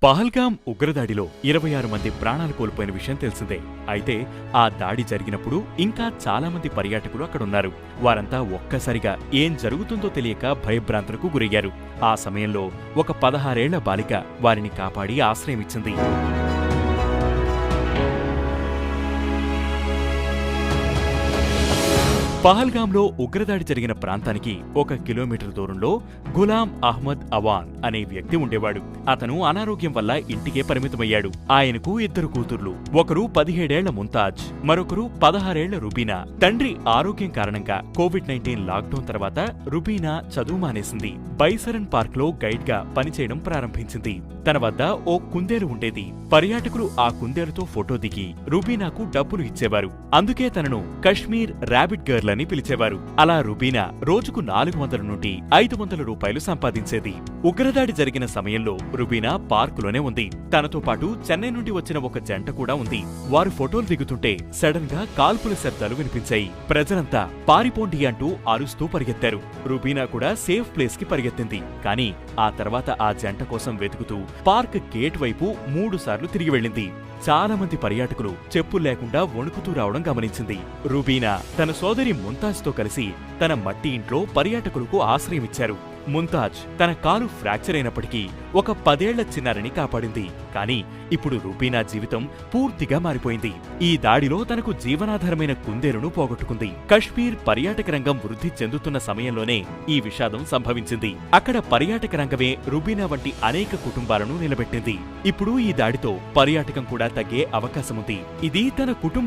పహల్గామ్ ఉగ్రదాడిలో 26 మంది ప్రాణాలు కోల్పోయిన విషయం తెలిసిందే. అయితే ఆ దాడి జరిగినప్పుడు ఇంకా చాలా మంది పర్యాటకులు అక్కడున్నారు. వారంతా ఒక్కసారిగా ఏం జరుగుతుందో తెలియక భయభ్రాంతులకు గురయ్యారు. ఆ సమయంలో ఒక 16 ఏళ్ల బాలిక వారిని కాపాడి ఆశ్రయమిచ్చింది. పహల్గామ్లో ఉగ్రదాడి జరిగిన ప్రాంతానికి 1 కిలోమీటర్ దూరంలో గులాం అహ్మద్ అవాన్ అనే వ్యక్తి ఉండేవాడు. అతను అనారోగ్యం వల్ల ఇంటికే పరిమితమయ్యాడు. ఆయనకు 2 కూతుర్లు. ఒకరు 17 ఏళ్ల ముంతాజ్, మరొకరు 16 ఏళ్ల రుబీనా. తండ్రి ఆరోగ్యం కారణంగా కోవిడ్-19 లాక్డౌన్ తర్వాత రుబీనా చదువు మానేసింది. బైసరన్ పార్క్ లో గైడ్ గా పనిచేయడం ప్రారంభించింది. తన వద్ద ఓ కుందేలు ఉండేది. పర్యాటకులు ఆ కుందేలుతో ఫోటో దిగి రుబీనాకు డబ్బులు ఇచ్చేవారు. అందుకే తనను కశ్మీర్ ర్యాబిట్ గర్ల్ అని పిలిచేవారు. అలా రుబీనా రోజుకు 400 నుండి 500 రూపాయలు సంపాదించేది. ఉగ్రదాడి జరిగిన సమయంలో రుబీనా పార్కులోనే ఉంది. తనతో పాటు చెన్నై నుండి వచ్చిన ఒక జంట కూడా ఉంది. వారు ఫోటోలు దిగుతుంటే సడన్ గా కాల్పుల శబ్దాలు వినిపించాయి. ప్రజలంతా పారిపోండి అంటూ అరుస్తూ పరిగెత్తారు. రుబీనా కూడా సేఫ్ ప్లేస్ కి పరిగెత్తింది. కానీ ఆ తర్వాత ఆ జంట కోసం వెతుకుతూ పార్క్ గేట్ వైపు 3 సార్లు తిరిగి వెళ్ళింది. చాలా మంది పర్యాటకులు చెప్పులు లేకుండా వణుకుతూ రావడం గమనించింది. రుబీనా తన సోదరి ముంతాజ్ తో కలిసి తన మట్టి ఇంట్లో పర్యాటకులకు ఆశ్రయమిచ్చారు. ముంతాజ్ తన కాలు ఫ్రాక్చర్ అయినప్పటికీ ఒక 10 ఏళ్ల చిన్నారిని కాపాడింది. కానీ ఇప్పుడు రుబీనా జీవితం పూర్తిగా మారిపోయింది. ఈ దాడిలో తనకు జీవనాధారమైన కుందేలును పోగొట్టుకుంది. కశ్మీర్ పర్యాటక రంగం వృద్ధి చెందుతున్న సమయంలోనే ఈ విషాదం సంభవించింది. అక్కడ పర్యాటక రంగమే రుబీనా వంటి అనేక కుటుంబాలను నిలబెట్టింది. ఇప్పుడు ఈ దాడితో పర్యాటకం కూడా తగ్గే అవకాశముంది. ఇది తన కుటుంబ